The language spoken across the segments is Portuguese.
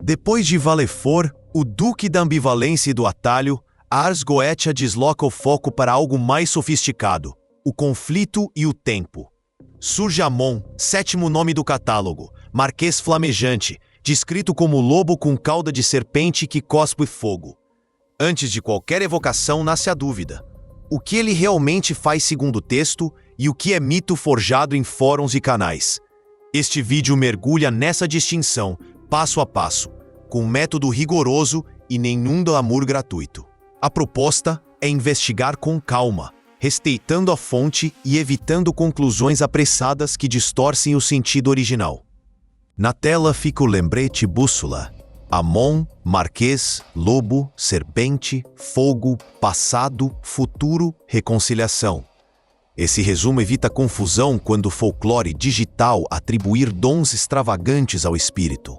Depois de Valefor, o Duque da Ambivalência e do Atalho, Ars Goetia desloca o foco para algo mais sofisticado, o conflito e o tempo. Surge Amon, sétimo nome do catálogo, Marquês Flamejante, descrito como lobo com cauda de serpente que cospe fogo. Antes de qualquer evocação nasce a dúvida. O que ele realmente faz segundo o texto e o que é mito forjado em fóruns e canais? Este vídeo mergulha nessa distinção, passo a passo, com um método rigoroso e nenhum glamour gratuito. A proposta é investigar com calma, respeitando a fonte e evitando conclusões apressadas que distorcem o sentido original. Na tela fica o lembrete bússola. Amon, Marquês, Lobo, Serpente, Fogo, Passado, Futuro, Reconciliação. Esse resumo evita confusão quando o folclore digital atribuir dons extravagantes ao espírito.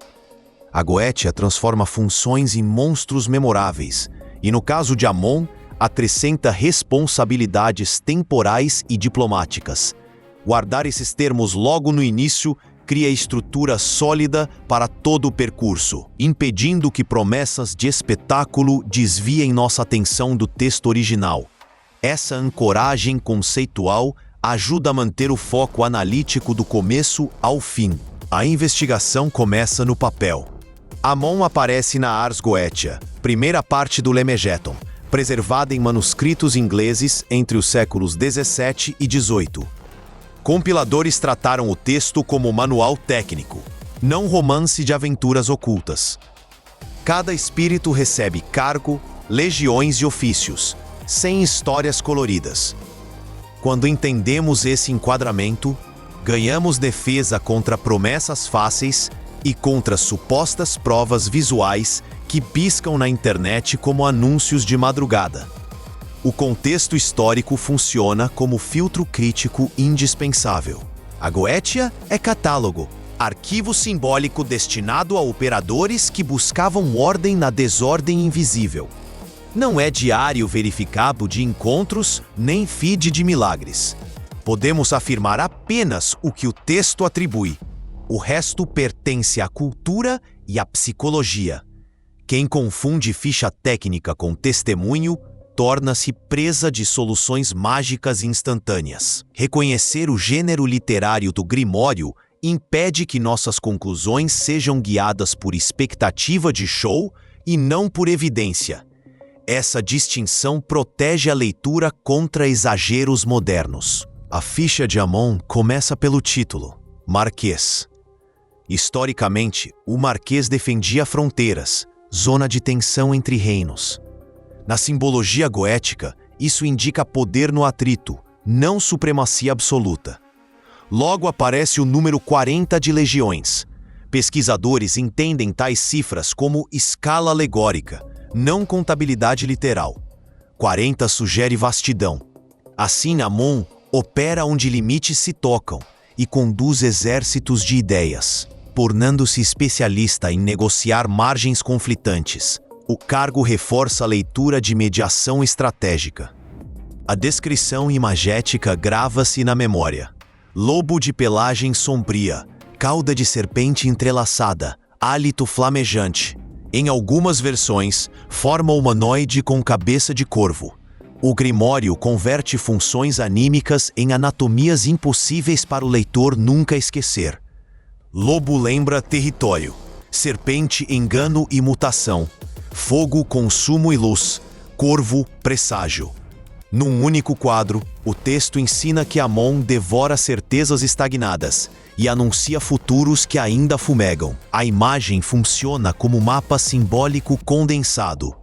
A Goetia transforma funções em monstros memoráveis, e no caso de Amon, acrescenta responsabilidades temporais e diplomáticas. Guardar esses termos logo no início cria estrutura sólida para todo o percurso, impedindo que promessas de espetáculo desviem nossa atenção do texto original. Essa ancoragem conceitual ajuda a manter o foco analítico do começo ao fim. A investigação começa no papel. Amon aparece na Ars Goetia, primeira parte do Lemegeton, preservada em manuscritos ingleses entre os séculos 17 e 18. Compiladores trataram o texto como manual técnico, não romance de aventuras ocultas. Cada espírito recebe cargo, legiões e ofícios, sem histórias coloridas. Quando entendemos esse enquadramento, ganhamos defesa contra promessas fáceis e contra supostas provas visuais que piscam na internet como anúncios de madrugada. O contexto histórico funciona como filtro crítico indispensável. A Goetia é catálogo, arquivo simbólico destinado a operadores que buscavam ordem na desordem invisível. Não é diário verificado de encontros, nem feed de milagres. Podemos afirmar apenas o que o texto atribui. O resto pertence à cultura e à psicologia. Quem confunde ficha técnica com testemunho torna-se presa de soluções mágicas instantâneas. Reconhecer o gênero literário do Grimório impede que nossas conclusões sejam guiadas por expectativa de show e não por evidência. Essa distinção protege a leitura contra exageros modernos. A ficha de Amon começa pelo título, Marquês. Historicamente, o Marquês defendia fronteiras, zona de tensão entre reinos. Na simbologia goética, isso indica poder no atrito, não supremacia absoluta. Logo aparece o número 40 de legiões. Pesquisadores entendem tais cifras como escala alegórica, não contabilidade literal. 40 sugere vastidão. Assim, Amon opera onde limites se tocam e conduz exércitos de ideias, tornando-se especialista em negociar margens conflitantes. O cargo reforça a leitura de mediação estratégica. A descrição imagética grava-se na memória. Lobo de pelagem sombria, cauda de serpente entrelaçada, hálito flamejante. Em algumas versões, forma humanoide com cabeça de corvo. O Grimório converte funções anímicas em anatomias impossíveis para o leitor nunca esquecer. Lobo lembra território, serpente engano e mutação. Fogo, consumo e luz, corvo, presságio. Num único quadro, o texto ensina que Amon devora certezas estagnadas e anuncia futuros que ainda fumegam. A imagem funciona como mapa simbólico condensado.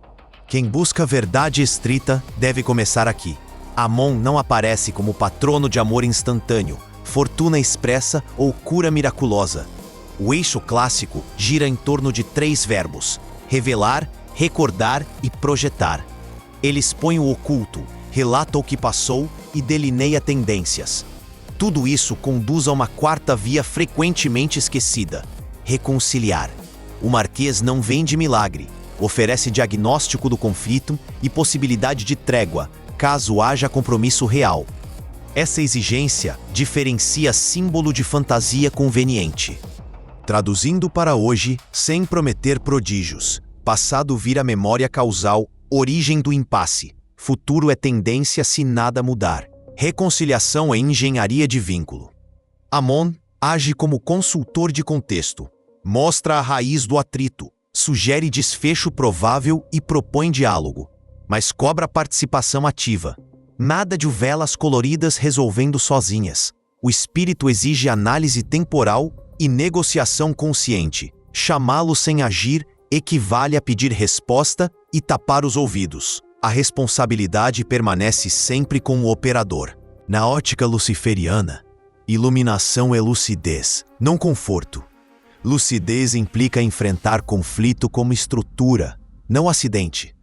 Quem busca verdade estrita deve começar aqui. Amon não aparece como patrono de amor instantâneo, fortuna expressa ou cura miraculosa. O eixo clássico gira em torno de 3 verbos: revelar, recordar e projetar. Ele expõe o oculto, relata o que passou e delineia tendências. Tudo isso conduz a uma quarta via frequentemente esquecida: reconciliar. O Marquês não vende milagre, oferece diagnóstico do conflito e possibilidade de trégua, caso haja compromisso real. Essa exigência diferencia símbolo de fantasia conveniente. Traduzindo para hoje, sem prometer prodígios. Passado vira memória causal, origem do impasse. Futuro é tendência se nada mudar. Reconciliação é engenharia de vínculo. Amon age como consultor de contexto. Mostra a raiz do atrito, sugere desfecho provável e propõe diálogo, mas cobra participação ativa. Nada de velas coloridas resolvendo sozinhas. O espírito exige análise temporal e negociação consciente. Chamá-lo sem agir equivale a pedir resposta e tapar os ouvidos. A responsabilidade permanece sempre com o operador. Na ótica luciferiana, iluminação é lucidez, não conforto. Lucidez implica enfrentar conflito como estrutura, não acidente.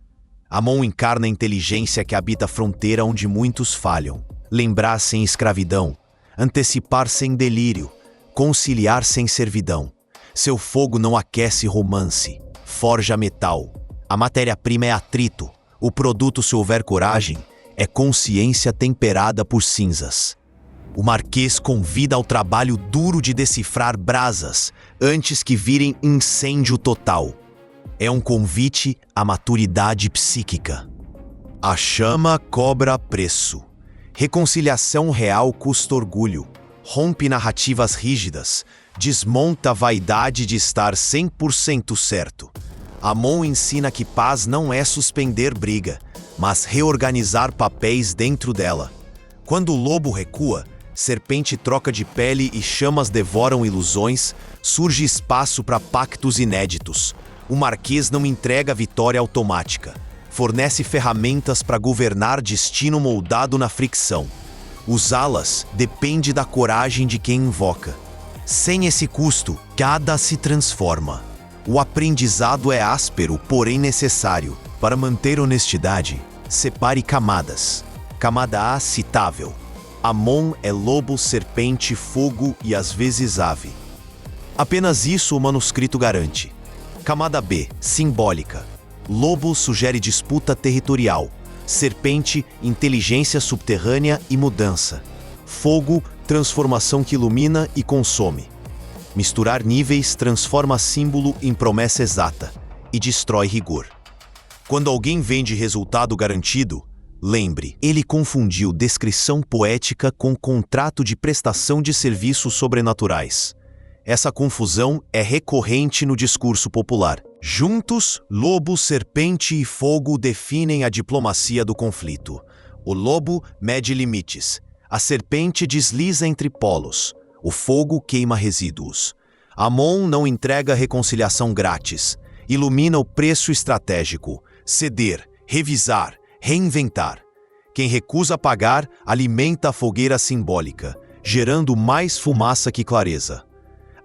Amon encarna a inteligência que habita a fronteira onde muitos falham. Lembrar sem escravidão, antecipar sem delírio, conciliar sem servidão. Seu fogo não aquece romance, forja metal. A matéria-prima é atrito. O produto, se houver coragem, é consciência temperada por cinzas. O Marquês convida ao trabalho duro de decifrar brasas antes que virem incêndio total. É um convite à maturidade psíquica. A chama cobra preço. Reconciliação real custa orgulho. Rompe narrativas rígidas. Desmonta a vaidade de estar 100% certo. Amon ensina que paz não é suspender briga, mas reorganizar papéis dentro dela. Quando o lobo recua, serpente troca de pele e chamas devoram ilusões, surge espaço para pactos inéditos. O Marquês não entrega vitória automática. Fornece ferramentas para governar destino moldado na fricção. Usá-las depende da coragem de quem invoca. Sem esse custo, cada se transforma. O aprendizado é áspero, porém necessário. Para manter honestidade, separe camadas. Camada A, citável. Amon é lobo, serpente, fogo e às vezes ave. Apenas isso o manuscrito garante. Camada B, simbólica. Lobo sugere disputa territorial. Serpente, inteligência subterrânea e mudança. Fogo, transformação que ilumina e consome. Misturar níveis transforma símbolo em promessa exata e destrói rigor. Quando alguém vende resultado garantido, lembre, ele confundiu descrição poética com contrato de prestação de serviços sobrenaturais. Essa confusão é recorrente no discurso popular. Juntos, lobo, serpente e fogo definem a diplomacia do conflito. O lobo mede limites. A serpente desliza entre polos. O fogo queima resíduos. Amon não entrega reconciliação grátis. Ilumina o preço estratégico. Ceder, revisar, reinventar. Quem recusa pagar alimenta a fogueira simbólica, gerando mais fumaça que clareza.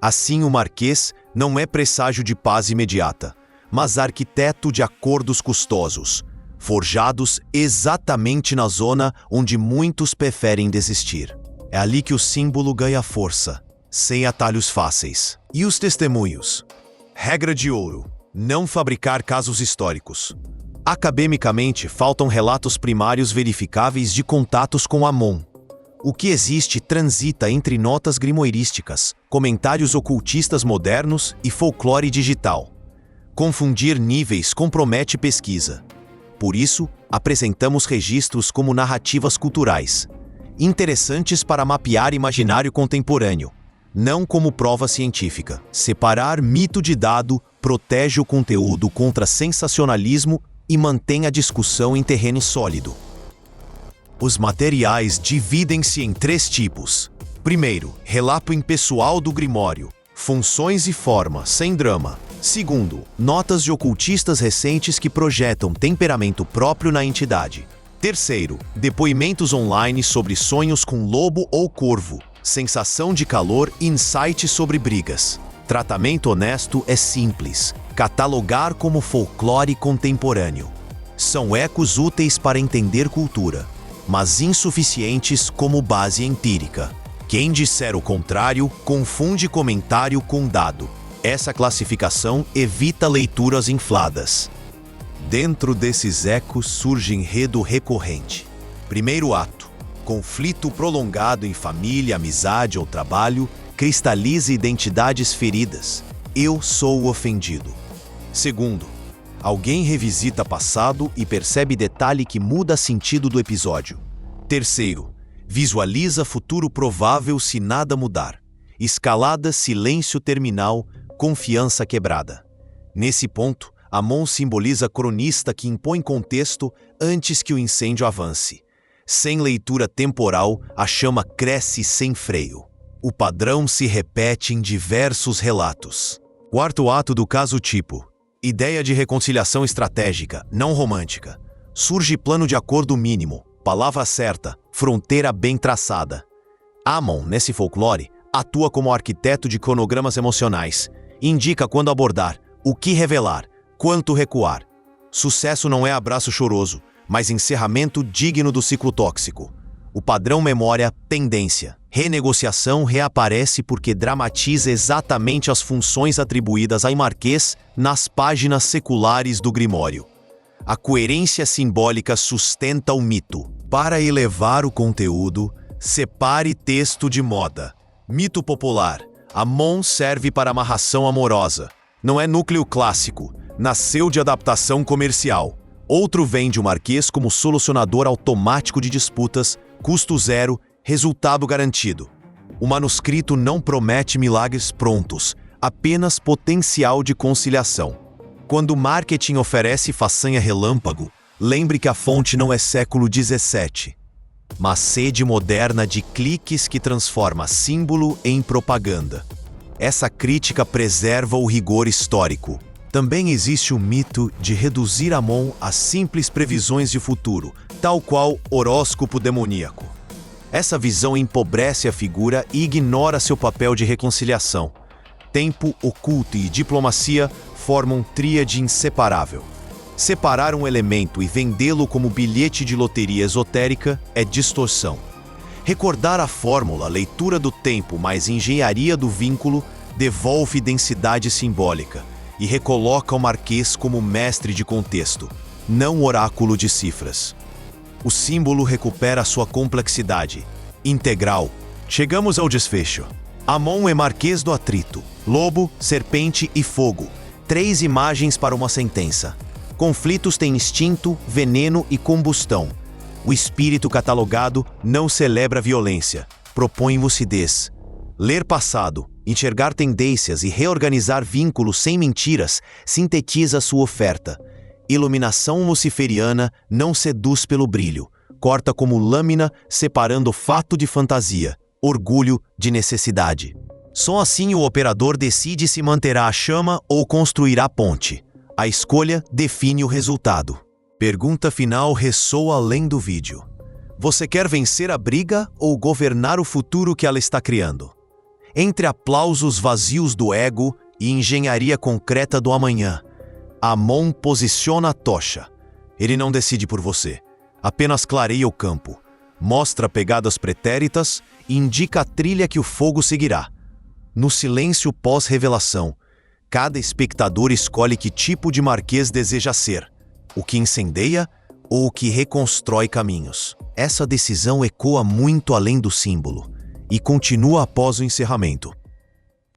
Assim, o Marquês não é presságio de paz imediata, mas arquiteto de acordos custosos, forjados exatamente na zona onde muitos preferem desistir. É ali que o símbolo ganha força, sem atalhos fáceis. E os testemunhos? Regra de ouro: não fabricar casos históricos. Academicamente, faltam relatos primários verificáveis de contatos com Amon. O que existe transita entre notas grimoirísticas, comentários ocultistas modernos e folclore digital. Confundir níveis compromete pesquisa. Por isso, apresentamos registros como narrativas culturais, interessantes para mapear imaginário contemporâneo, não como prova científica. Separar mito de dado protege o conteúdo contra sensacionalismo e mantém a discussão em terreno sólido. Os materiais dividem-se em 3 tipos. Primeiro, relato impessoal do Grimório. Funções e forma, sem drama. Segundo, notas de ocultistas recentes que projetam temperamento próprio na entidade. Terceiro, depoimentos online sobre sonhos com lobo ou corvo. Sensação de calor e insights sobre brigas. Tratamento honesto é simples. Catalogar como folclore contemporâneo. São ecos úteis para entender cultura, mas insuficientes como base empírica. Quem disser o contrário, confunde comentário com dado. Essa classificação evita leituras infladas. Dentro desses ecos surge enredo recorrente. Primeiro ato: conflito prolongado em família, amizade ou trabalho, cristaliza identidades feridas. Eu sou o ofendido. Segundo, alguém revisita passado e percebe detalhe que muda sentido do episódio. Terceiro, visualiza futuro provável se nada mudar. Escalada, silêncio terminal, confiança quebrada. Nesse ponto, Amon simboliza cronista que impõe contexto antes que o incêndio avance. Sem leitura temporal, a chama cresce sem freio. O padrão se repete em diversos relatos. Quarto ato do caso tipo. Ideia de reconciliação estratégica, não romântica. Surge plano de acordo mínimo, palavra certa, fronteira bem traçada. Amon, nesse folclore, atua como arquiteto de cronogramas emocionais. Indica quando abordar, o que revelar, quanto recuar. Sucesso não é abraço choroso, mas encerramento digno do ciclo tóxico. O padrão memória, tendência. Renegociação reaparece porque dramatiza exatamente as funções atribuídas a Marquês nas páginas seculares do Grimório. A coerência simbólica sustenta o mito. Para elevar o conteúdo, separe texto de moda. Mito popular. Amon serve para amarração amorosa. Não é núcleo clássico. Nasceu de adaptação comercial. Outro vende o Marquês como solucionador automático de disputas, custo zero, resultado garantido. O manuscrito não promete milagres prontos, apenas potencial de conciliação. Quando o marketing oferece façanha relâmpago, lembre que a fonte não é século XVII, mas sede moderna de cliques que transforma símbolo em propaganda. Essa crítica preserva o rigor histórico. Também existe o mito de reduzir Amon a simples previsões de futuro, tal qual horóscopo demoníaco. Essa visão empobrece a figura e ignora seu papel de reconciliação. Tempo, oculto e diplomacia formam tríade inseparável. Separar um elemento e vendê-lo como bilhete de loteria esotérica é distorção. Recordar a fórmula, leitura do tempo mais engenharia do vínculo, devolve densidade simbólica e recoloca o Marquês como mestre de contexto, não oráculo de cifras. O símbolo recupera sua complexidade, integral. Chegamos ao desfecho. Amon é Marquês do atrito, lobo, serpente e fogo. 3 imagens para uma sentença. Conflitos têm instinto, veneno e combustão. O espírito catalogado não celebra violência, propõe lucidez. Ler passado, enxergar tendências e reorganizar vínculos sem mentiras sintetiza sua oferta. Iluminação luciferiana não seduz pelo brilho, corta como lâmina separando fato de fantasia, orgulho de necessidade. Só assim o operador decide se manterá a chama ou construirá ponte. A escolha define o resultado. Pergunta final ressoa além do vídeo. Você quer vencer a briga ou governar o futuro que ela está criando? Entre aplausos vazios do ego e engenharia concreta do amanhã, Amon posiciona a tocha. Ele não decide por você, apenas clareia o campo, mostra pegadas pretéritas e indica a trilha que o fogo seguirá. No silêncio pós-revelação, cada espectador escolhe que tipo de Marquês deseja ser, o que incendeia ou o que reconstrói caminhos. Essa decisão ecoa muito além do símbolo e continua após o encerramento.